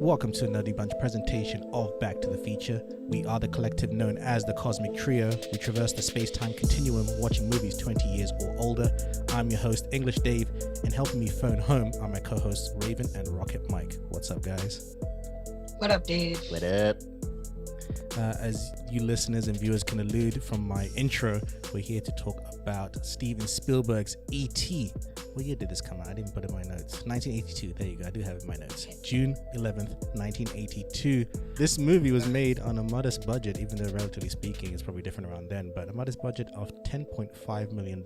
Welcome to a Nerdie Bunch presentation of Back to the Future. We are the collective known as the Cosmic Trio. We traverse the space-time continuum watching movies 20 years or older. I'm your host, English Dave, and helping me phone home are my co-hosts, Raven and Rocket Mike. What's up, guys? What up, Dave? What up? As you listeners and viewers can allude from my intro, we're here to talk about Steven Spielberg's E.T. What year did this come out? I didn't put it in my notes. 1982. There you go. I do have it in my notes. June 11th, 1982. This movie was made on a modest budget, even though relatively speaking, it's probably different around then, but a modest budget of $10.5 million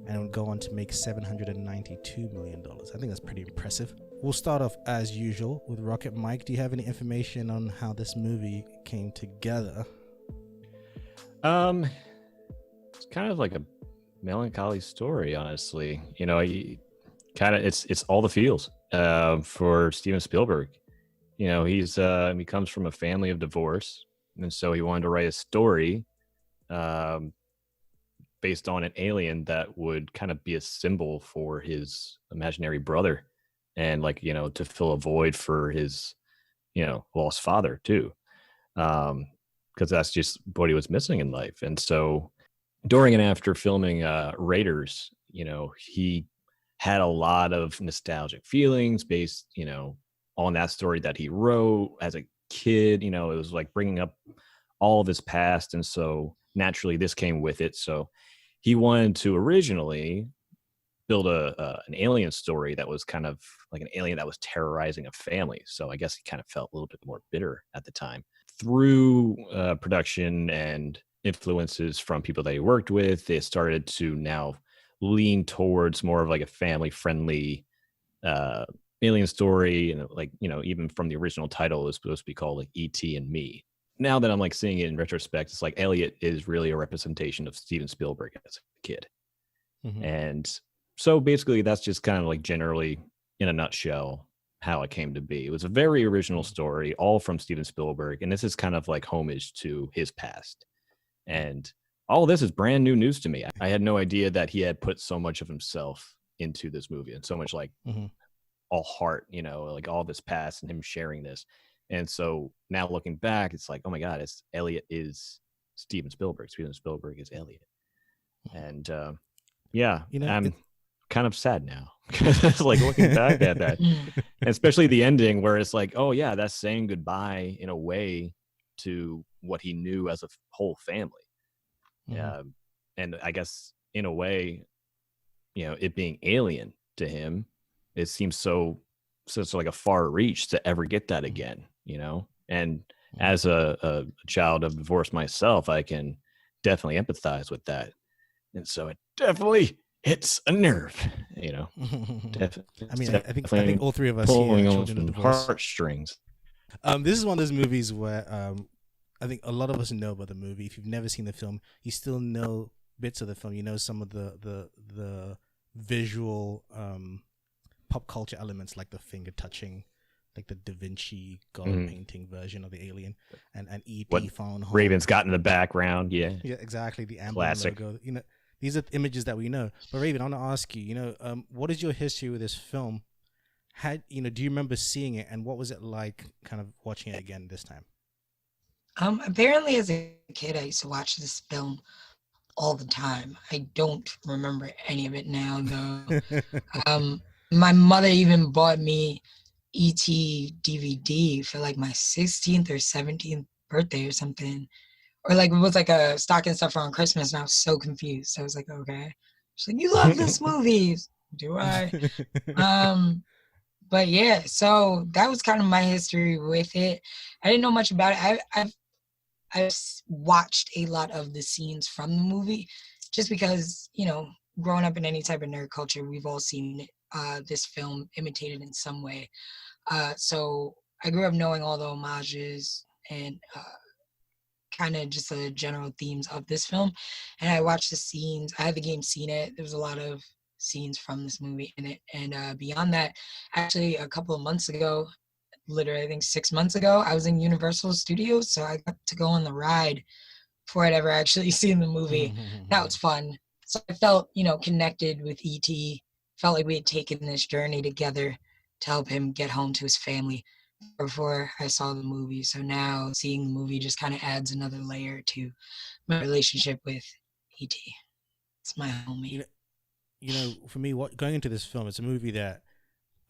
and would go on to make $792 million. I think that's pretty impressive. We'll start off as usual with Rocket Mike. Do you have any information on how this movie came together? It's kind of like a melancholy story, honestly. You know, it's all the feels for Steven Spielberg. You know, he comes from a family of divorce, and so he wanted to write a story based on an alien that would kind of be a symbol for his imaginary brother, and to fill a void for his lost father too, because that's just what he was missing in life. And so during and after filming Raiders, he had a lot of nostalgic feelings based, on that story that he wrote as a kid. It was like bringing up all of his past. And so naturally this came with it. So he wanted to originally build an alien story that was kind of like an alien that was terrorizing a family. So I guess he kind of felt a little bit more bitter at the time. Through production and influences from people that he worked with, they started to now lean towards more of like a family-friendly alien story, and even from the original title, it was supposed to be called like E.T. and Me. Now that I'm like seeing it in retrospect, it's like Elliot is really a representation of Steven Spielberg as a kid. Mm-hmm. And so basically that's just kind of like generally in a nutshell how it came to be. It was a very original story, all from Steven Spielberg, and this is kind of like homage to his past. And all of this is brand new news to me. I had no idea that he had put so much of himself into this movie, and so much all heart, like all this past and him sharing this. And so now looking back, it's like, oh my God, Elliot is Steven Spielberg. Steven Spielberg is Elliot. And I'm kind of sad now. Like looking back at that, and especially the ending where it's like, oh yeah, that's saying goodbye in a way to what he knew as a whole family. And I guess in a way, it being alien to him, it seems such like a far reach to ever get that again, and as a child of divorce myself, I can definitely empathize with that. And so it definitely hits a nerve, Definitely. I mean, I think all three of us here are children of divorce. Heartstrings. This is one of those movies where I think a lot of us know about the movie. If you've never seen the film, you still know bits of the film. You know some of the visual pop culture elements, like the finger touching, like the Da Vinci God painting version of the alien, and E.T. phone home. Raven's got in the background, yeah, exactly. The Amber classic logo. These are images that we know. But Raven, I want to ask you, what is your history with this film? Do you remember seeing it, and what was it like, kind of watching it again this time? Apparently as a kid, I used to watch this film all the time. I don't remember any of it now, though. My mother even bought me E.T. DVD for like my 16th or 17th birthday or something. Or like it was like a stocking stuffer on Christmas, and I was so confused. I was like, okay. She's like, you love this movie. Do I? But yeah, so that was kind of my history with it. I didn't know much about it. I've watched a lot of the scenes from the movie just because, growing up in any type of nerd culture, we've all seen this film imitated in some way. So I grew up knowing all the homages and kind of just the general themes of this film. And I watched the scenes. I had the game seen it. There was a lot of scenes from this movie in it. And beyond that, actually a couple of months ago, literally I think 6 months ago, I was in Universal Studios, so I got to go on the ride before I'd ever actually seen the movie. That was fun. So I felt, connected with E.T. Felt like we had taken this journey together to help him get home to his family. before I saw the movie. So now seeing the movie just kind of adds another layer to my relationship with E.T. It's my homie. For me, going into this film, it's a movie that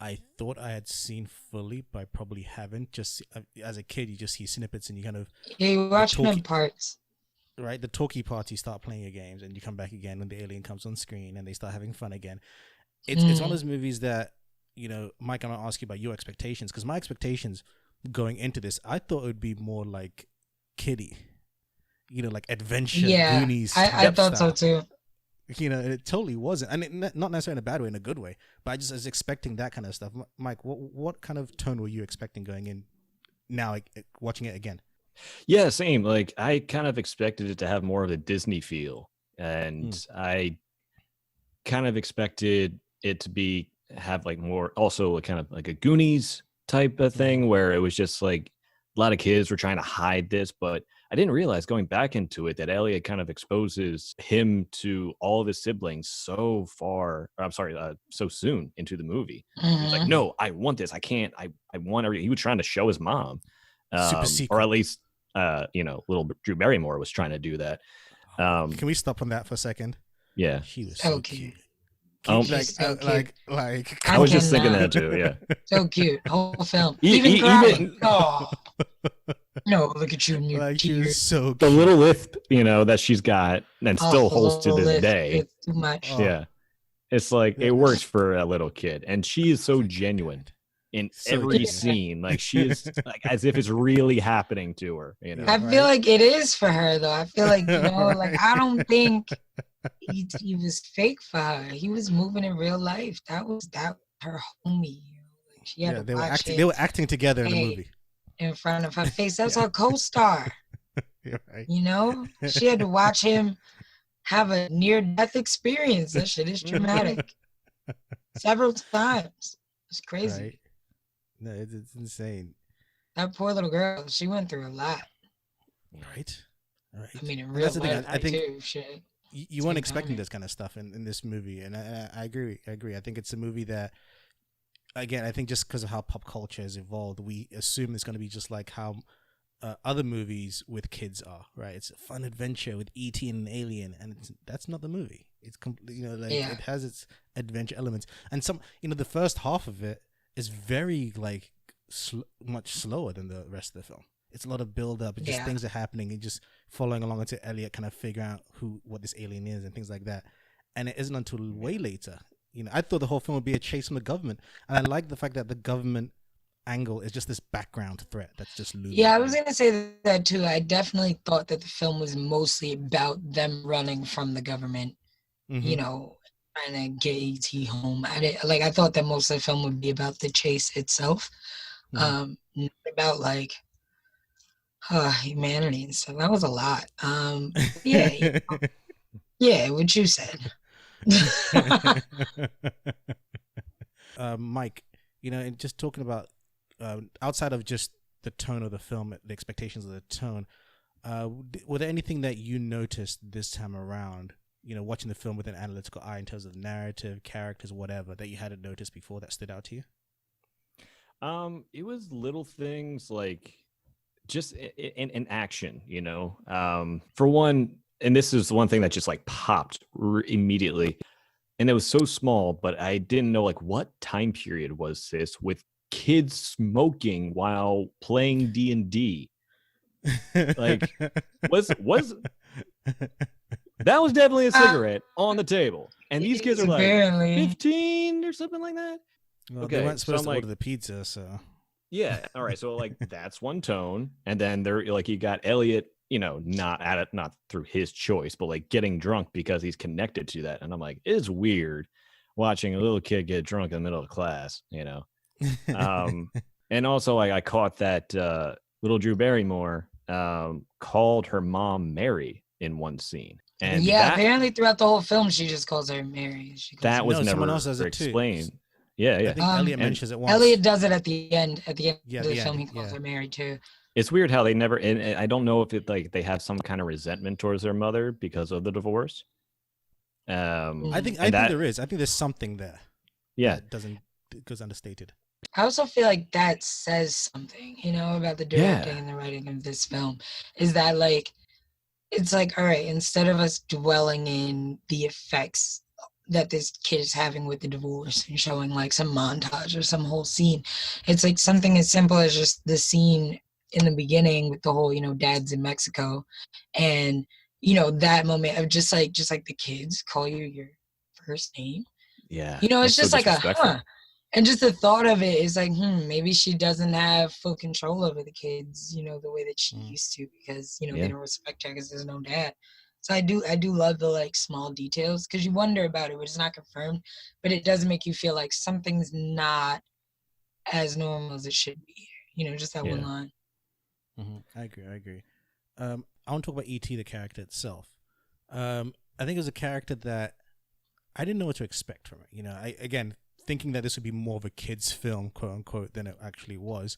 I thought I had seen fully, but I probably haven't. Just as a kid, you just see snippets and you kind of You watch them in parts. Right, the talkie party start playing your games, and you come back again when the alien comes on screen, and they start having fun again. It's one of those movies that, Mike, I'm gonna ask you about your expectations, because my expectations going into this, I thought it would be more like kiddie, like adventure, Goonies. I thought so too. It totally wasn't, and not necessarily in a bad way, in a good way. But I just was expecting that kind of stuff. Mike, what kind of tone were you expecting going in? Now, watching it again. Yeah, same. Like I kind of expected it to have more of a Disney feel, and I kind of expected it to have like more, also kind of like a Goonies type of thing, where it was just like a lot of kids were trying to hide this, but I didn't realize going back into it that Elliot kind of exposes him to all of his siblings so soon into the movie. He's like, no, I want this. I can't. I want everything. He was trying to show his mom, Super secret. or at least, little Drew Barrymore was trying to do that. Can we stop on that for a second? Yeah, she was so cute. So like I was just thinking that too. Yeah, so cute. Whole film. Even oh no, look at you and your like she was so cute. The little lisp, that she's got and still holds to this day. It's too much. Yeah, it's like it works for a little kid, and she is so genuine in every scene. Like she is like as if it's really happening to her. I feel like it is for her though. I feel like like I don't think he was fake for her. He was moving in real life. That was her homie. Like she had to they were acting together in the movie. In front of her face. That's her co-star. You're right. She had to watch him have a near-death experience. That shit is dramatic. Several times. It's crazy. Right. No, it's insane. That poor little girl, she went through a lot. Right. I mean, in real life, I think too, shit. You weren't expecting this kind of stuff in this movie, and I agree. I think it's a movie that, again, I think just because of how pop culture has evolved, we assume it's going to be just like how other movies with kids are, right? It's a fun adventure with E.T. and an alien, and that's not the movie. It's it has its adventure elements, and the first half of it is very much slower than the rest of the film. It's a lot of build up, and just things are happening, and just following along until Elliot kind of figure out what this alien is and things like that. And it isn't until way later. I thought the whole film would be a chase from the government, and I like the fact that the government angle is just this background threat that's just looming. Yeah, I was gonna say that too. I definitely thought that the film was mostly about them running from the government. Trying to get E.T. home. I thought that most of the film would be about the chase itself, not about humanity and stuff. That was a lot. Yeah, what you said. Mike, and just talking about outside of just the tone of the film, the expectations of the tone, were there anything that you noticed this time around, watching the film with an analytical eye in terms of narrative, characters, whatever, that you hadn't noticed before that stood out to you? It was little things like just in action, for one, and this is one thing that just popped immediately, and it was so small, but I didn't know what time period was this with kids smoking while playing D&D. Was that was definitely a cigarette on the table, and these kids are apparently 15 or something like that. Well, they weren't supposed to order the pizza, so yeah. All right, so that's one tone, and then they're you got Elliot, not through his choice, but getting drunk because he's connected to that, and I'm like, it's weird watching a little kid get drunk in the middle of class, and also I caught that little Drew Barrymore called her mom Mary in one scene. And apparently throughout the whole film she just calls her Mary. That was never explained. Yeah. I think Elliot mentions it once. Elliot does it at the end. At the end of the film, he calls her Mary too. It's weird how they never. And I don't know if it they have some kind of resentment towards their mother because of the divorce. I think there is. I think there's something there. Yeah, that goes understated. I also feel like that says something, you know, about the directing and the writing of this film. Is that like, it's like, all right, instead of us dwelling in the effects that this kid is having with the divorce and showing like some montage or some whole scene, it's like something as simple as just the scene in the beginning with the whole, you know, dad's in Mexico, and you know that moment of just like the kids call you your first name. Yeah, You know, it's that's so just like a disrespectful. and just the thought of it is like, maybe she doesn't have full control over the kids, you know, the way that she used to, because, you know, they don't respect her because there's no dad. So I do love the like small details, because you wonder about it, but it's not confirmed, but it does make you feel like something's not as normal as it should be. You know, just that one line. I agree. I want to talk about E.T., the character itself. I think it was a character that I didn't know what to expect from it. You know, again, thinking that this would be more of a kid's film, quote unquote, than it actually was.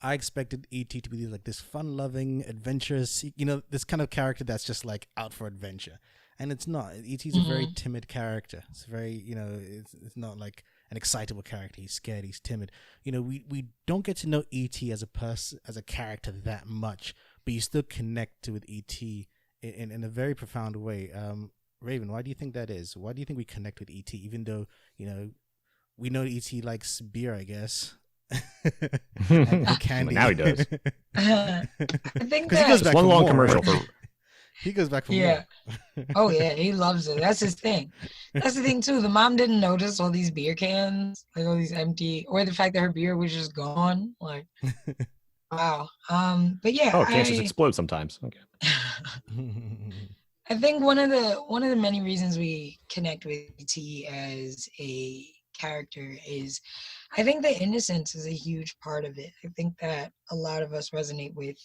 I expected E.T. to be like this fun-loving, adventurous, you know, this kind of character that's just like out for adventure. And it's not. E.T.'s a very timid character. It's very, you know, it's not like an excitable character. He's scared, he's timid. You know, we don't get to know E.T. as a person, as a character that much, but you still connect with E.T. in a very profound way. Raven, why do you think that is? Why do you think we connect with E.T. even though, you know, we know E.T. likes beer, I guess. and candy. Now he does. I think that he goes back one for long more, commercial right? for. He goes back for more. Oh yeah, he loves it. That's his thing. That's the thing too. The mom didn't notice all these beer cans, like all these empty, or the fact that her beer was just gone. Like, wow. But yeah. Oh, cans just explode sometimes. Okay. I think one of the many reasons we connect with T as a character is, I think the innocence is a huge part of it. I think that a lot of us resonate with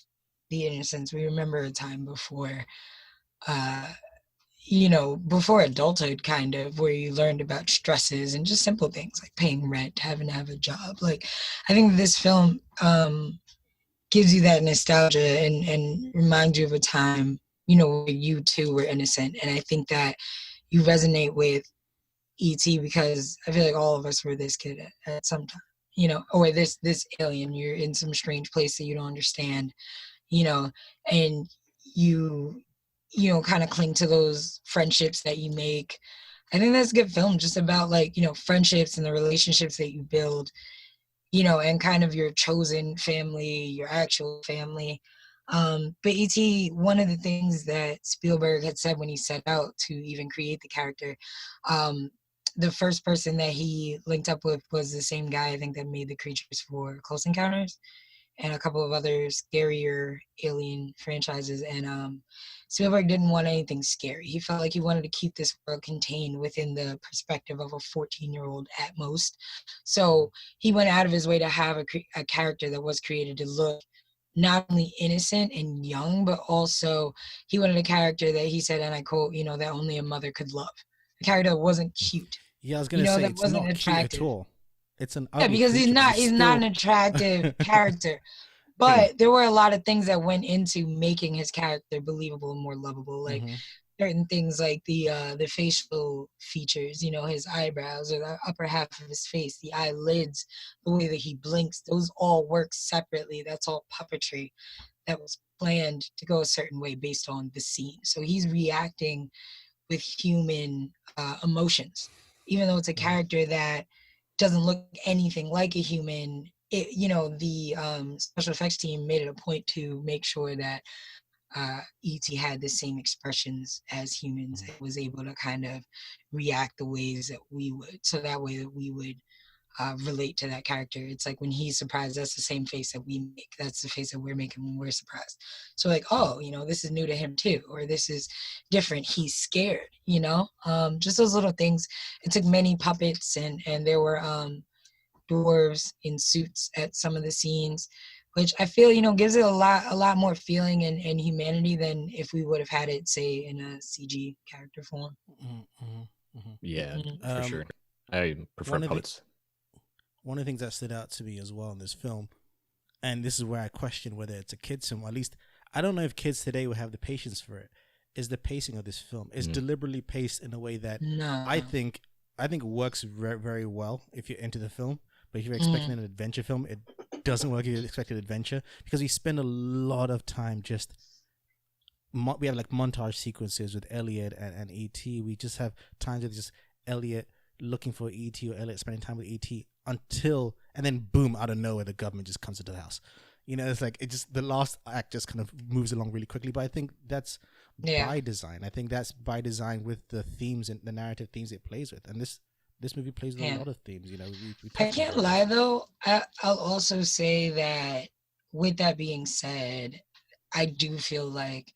the innocence. We remember a time before, you know, before adulthood, kind of, where you learned about stresses and just simple things like paying rent, having to have a job. Like, I think this film gives you that nostalgia and reminds you of a time, you know, where you too were innocent. And I think that you resonate with E.T. because I feel like all of us were this kid at some time, you know, or this alien. You're in some strange place that you don't understand, you know, and you know, kind of cling to those friendships that you make. I think that's a good film, just about like, you know, friendships and the relationships that you build, you know, and kind of your chosen family, your actual family. But E.T., one of the things that Spielberg had said when he set out to even create the character, the first person that he linked up with was the same guy, I think, that made the creatures for Close Encounters and a couple of other scarier alien franchises. And Spielberg didn't want anything scary. He felt like he wanted to keep this world contained within the perspective of a 14-year-old at most. So he went out of his way to have a character that was created to look not only innocent and young, but also he wanted a character that he said, and I quote, you know, that only a mother could love. A character that wasn't cute. Yeah, I was gonna say that it's wasn't not attractive. cute at all. It's an Yeah, ugly because creature, he's not an attractive character. But there were a lot of things that went into making his character believable and more lovable, like certain things like the facial features, you know, his eyebrows or the upper half of his face, the eyelids, the way that he blinks, those all work separately. That's all puppetry that was planned to go a certain way based on the scene. So he's reacting with human emotions, even though it's a character that doesn't look anything like a human. It, you know, the special effects team made it a point to make sure that E.T. had the same expressions as humans and was able to kind of react the ways that we would, so that way that we would relate to that character. It's like when he's surprised, that's the same face that we make. That's the face that we're making when we're surprised. So like, oh, you know, this is new to him too, or this is different. He's scared, you know, just those little things. It took many puppets and there were dwarves in suits at some of the scenes, which I feel, you know, gives it a lot more feeling and humanity than if we would have had it, say, in a CG character form. Yeah, for sure. I prefer puppets. One of the things that stood out to me as well in this film, and this is where I question whether it's a kid's film, or at least I don't know if kids today would have the patience for it, is the pacing of this film. It's deliberately paced in a way that I think works very, very well if you're into the film, But if you're expecting an adventure film, it doesn't work if you expect an adventure, because we spend a lot of time just we have like montage sequences with Elliot and E.T. We just have times with just Elliot looking for E.T. or Elliot spending time with E.T. and then boom, out of nowhere, the government just comes into the house. You know, it's like the last act just kind of moves along really quickly. But I think that's by design. I think that's by design with the themes and the narrative themes it plays with. And this movie plays with a lot of themes. You know, I can't lie though. I'll also say that with that being said, I do feel like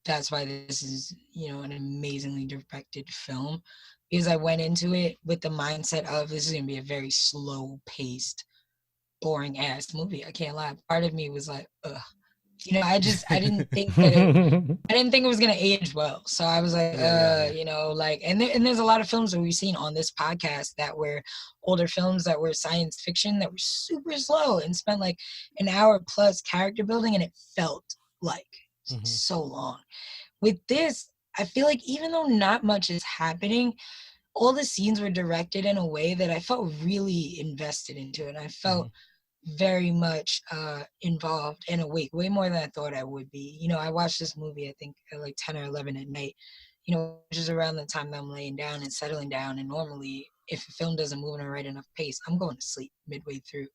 that's why this is, an amazingly directed film, because I went into it with the mindset of this is going to be a very slow paced, boring ass movie. I can't lie. Part of me was like, ugh. I didn't think that I didn't think it was gonna age well. So I was like, and there's a lot of films that we've seen on this podcast that were older films that were science fiction that were super slow and spent like an hour plus character building, and it felt like so long. With this, I feel like even though not much is happening, all the scenes were directed in a way that I felt really invested into it. I felt very much involved and awake, way more than I thought I would be. I watched this movie, I think, at like 10 or 11 at night, which is around the time that I'm laying down and settling down. And normally, if a film doesn't move at a right enough pace, I'm going to sleep midway through.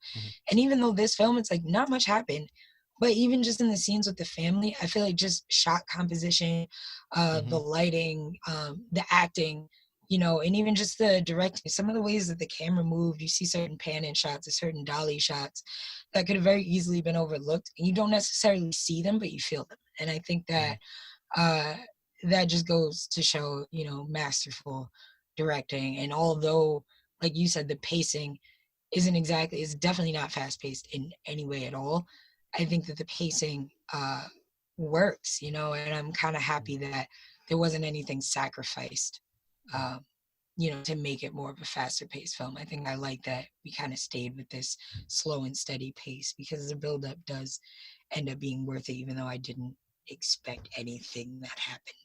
And even though this film, it's like not much happened, but even just in the scenes with the family, I feel like just shot composition, the lighting, the acting, and even just the directing, some of the ways that the camera moved, you see certain pan-in shots or certain dolly shots that could have very easily been overlooked. And you don't necessarily see them, but you feel them. And I think that that just goes to show, masterful directing. And although, like you said, the pacing is definitely not fast-paced in any way at all. I think that the pacing works, and I'm kind of happy that there wasn't anything sacrificed to make it more of a faster paced film. I think I like that we kind of stayed with this slow and steady pace, because the buildup does end up being worth it, even though I didn't expect anything that happened.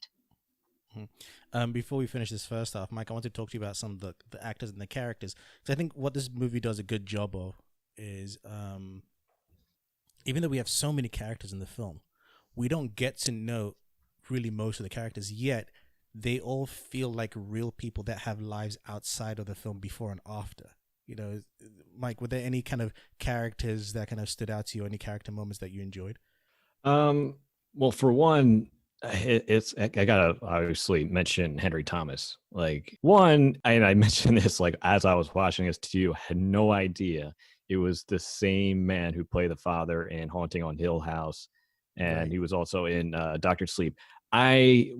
Before we finish this first half, Mike, I want to talk to you about some of the actors and the characters. So I think what this movie does a good job of is, even though we have so many characters in the film, we don't get to know really most of the characters, yet they all feel like real people that have lives outside of the film before and after. Mike, were there any kind of characters that kind of stood out to you, any character moments that you enjoyed? Well, for one, I gotta obviously mention Henry Thomas. Like, one, and I mentioned this like as I was watching this to you, I had no idea it was the same man who played the father in Haunting on Hill House, and he was also in Doctor Sleep. I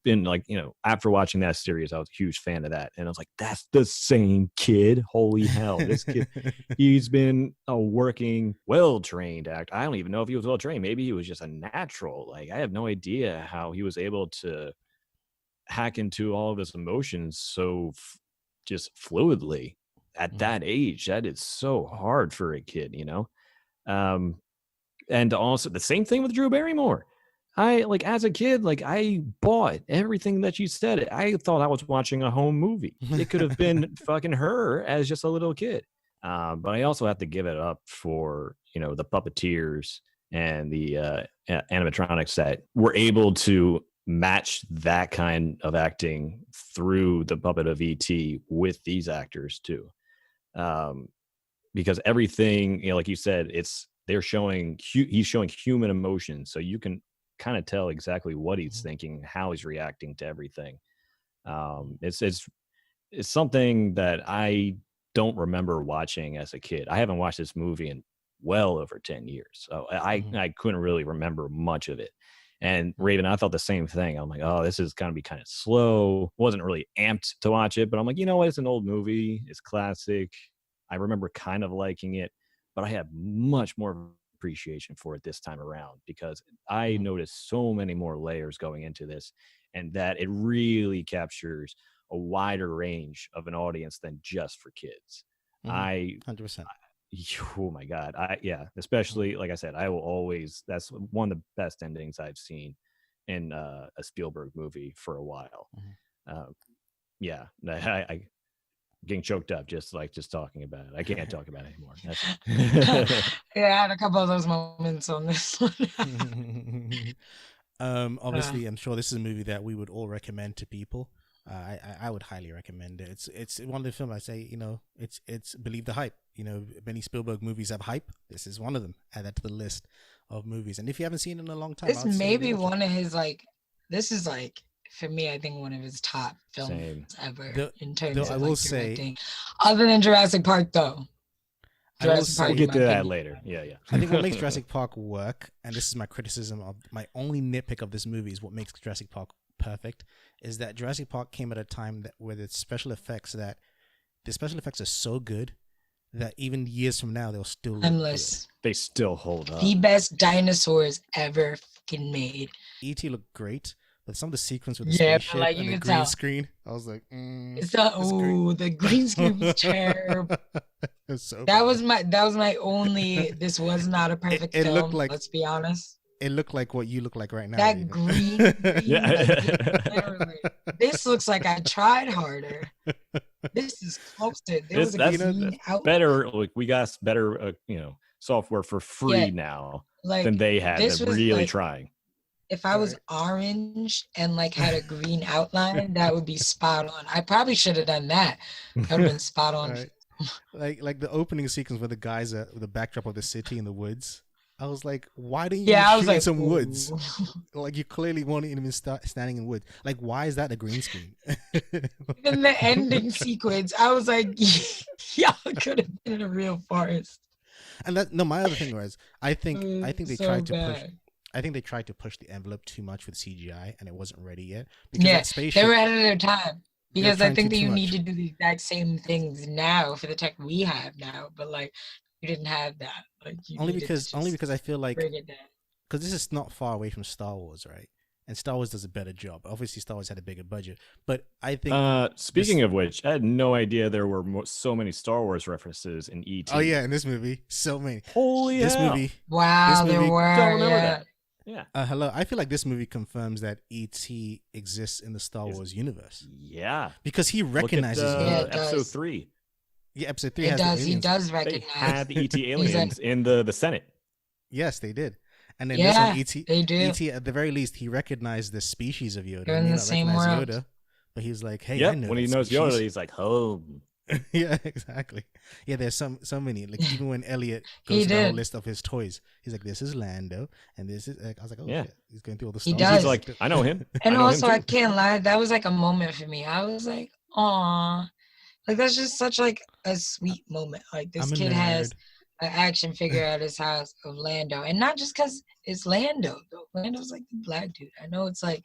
been like, after watching that series, I was a huge fan of that. And I was like, that's the same kid. Holy hell. This kid, he's been a working, well-trained actor. I don't even know if he was well-trained. Maybe he was just a natural. Like, I have no idea how he was able to hack into all of his emotions so just fluidly at that age. That is so hard for a kid, and also the same thing with Drew Barrymore. As a kid, I bought everything that you said. I thought I was watching a home movie. It could have been fucking her as just a little kid. But I also have to give it up for, the puppeteers and the animatronics that were able to match that kind of acting through the puppet of E.T. with these actors too. Because everything, like you said, he's showing human emotion. So you can kind of tell exactly what he's thinking, how he's reacting to everything. It's something that I don't remember watching as a kid. I haven't watched this movie in well over 10 years. So I couldn't really remember much of it. And Raven, I felt the same thing. I'm like, oh, this is going to be kind of slow. Wasn't really amped to watch it, but I'm like, you know what? It's an old movie. It's classic. I remember kind of liking it, but I had much more appreciation for it this time around, because I noticed so many more layers going into this, and that it really captures a wider range of an audience than just for kids. 100%. Oh my God. Especially, like I said, I will always, that's one of the best endings I've seen in a Spielberg movie for a while. getting choked up just talking about it. I can't talk about it anymore. Yeah, I had a couple of those moments on this one. Obviously, I'm sure this is a movie that we would all recommend to people. I would highly recommend it. It's one of the films I say, it's believe the hype. Many Spielberg movies have hype. This is one of them. Add that to the list of movies. And if you haven't seen it in a long time, this may be one of his this is for me, I think one of his top films ever in terms of directing. Other than Jurassic Park, though. We'll get to that later. Yeah. I think what makes Jurassic Park work, and this is my criticism of my only nitpick of this movie, is what makes Jurassic Park perfect, is that Jurassic Park came at a time where the special effects are so good that even years from now they'll still look timeless. Good. They still hold up. The best dinosaurs ever fucking made. E.T. looked great, but some of the sequence with the spaceship and the green screen, I was like, it's not. Oh, the green screen was terrible. That was my only. This was not a perfect film. Looked like, let's be honest. It looked like what you look like right now. That green literally. This looks like I tried harder. This is closer. There was a green outline. Better. Like we got better, software for free now than they had. They're really trying. If I was orange and had a green outline, that would be spot on. I probably should have done that. That would have been spot on. Right. Like the opening sequence where the guys are the backdrop of the city in the woods. I was like, why didn't you shoot in some woods? You clearly weren't even standing in woods. Why is that a green screen? In the ending sequence, I was like, y'all could have been in a real forest. And my other thing was, I think they tried to push. I think they tried to push the envelope too much with CGI, and it wasn't ready yet. Because they were ahead of their time. Because I think that you need to do the exact same things now for the tech we have now, but you didn't have that. Only because I feel like, because this is not far away from Star Wars, right? And Star Wars does a better job. Obviously, Star Wars had a bigger budget, but I think. Speaking of which, I had no idea there were so many Star Wars references in E.T. Oh yeah, in this movie, so many. Holy hell! Wow, there were. Don't remember that. Yeah. Hello. I feel like this movie confirms that E.T. exists in the Star Wars universe. Yeah. Because he recognizes episode 3. Yeah, episode 3 it has does. the He does recognize. They had the E.T. aliens in the Senate. Yes, they did. And then this one, E.T. They do. E.T. at the very least, he recognized the species of Yoda. They're in the same world. Yoda, but he's like, hey, yep, I know when he knows species. Yoda, he's like, home. Yeah, exactly. Yeah, there's so many. Even when Elliot goes through the whole list of his toys, he's like, "This is Lando," and this is. I was like, "Oh yeah." Shit. He's going through all the stuff. He does. He's like, "I know him." And also, I can't lie. That was a moment for me. I was like, "Aw," that's just such a sweet moment. This kid has an action figure at his house of Lando, and not just because it's Lando. Though Lando's the black dude. I know it's right.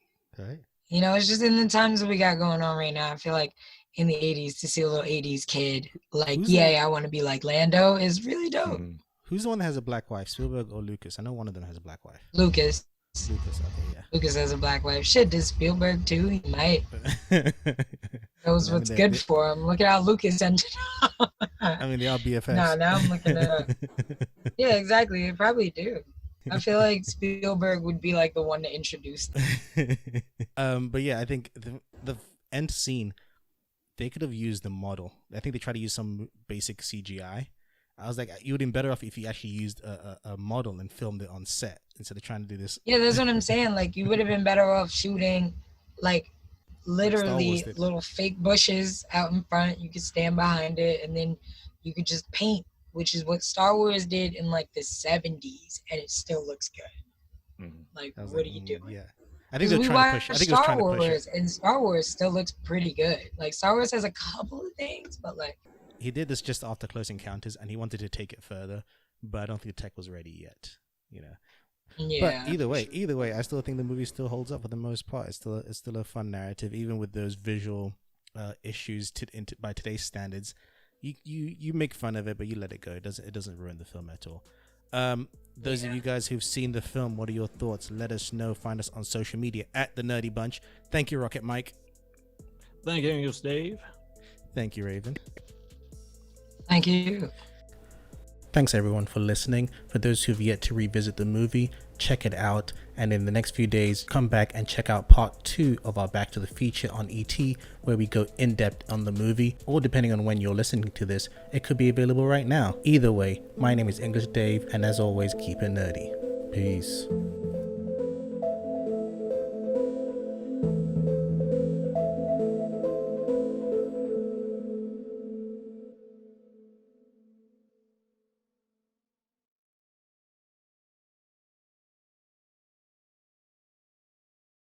It's just in the times that we got going on right now. I feel like in the 80s to see a little 80s kid I want to be like Lando is really dope. Who's the one that has a black wife, Spielberg or Lucas? I know one of them has a black wife. Lucas, okay, yeah. Lucas has a black wife. Shit, does Spielberg too? He might. Knows what's good for him. Look at how Lucas ended up. I mean, they are BFFs. No, now I'm looking it up. Yeah, exactly. They probably do. I feel like Spielberg would be the one to introduce them. But yeah, I think the end scene, they could have used the model. I think they tried to use some basic CGI. I was like, you would have been better off if you actually used a model and filmed it on set instead of trying to do this. Yeah, that's what I'm saying. You would have been better off shooting, literally little fake bushes out in front. You could stand behind it, and then you could just paint, which is what Star Wars did in the 70s, and it still looks good. What are you doing? Yeah. I think they're trying to push. I think it was trying to push it. And Star Wars still looks pretty good. Star Wars has a couple of things, but he did this just after Close Encounters, and he wanted to take it further, but I don't think the tech was ready yet. Yeah. But either way, I still think the movie still holds up for the most part. It's still a fun narrative, even with those visual issues by today's standards. You make fun of it, but you let it go. It doesn't ruin the film at all. Those of you guys who've seen the film, what are your thoughts? Let us know. Find us on social media at The Nerdie Bunch. Thank you, Rocket Mike. Thank you, Dave. Thank you, Raven. Thank you. Thanks everyone for listening. For those who've yet to revisit the movie, check it out, and in the next few days come back and check out part 2 of our Back to the Feature on E.T., where we go in depth on the movie, or depending on when you're listening to this, it could be available right now. Either way, my name is English Dave, and as always, keep it nerdy. Peace.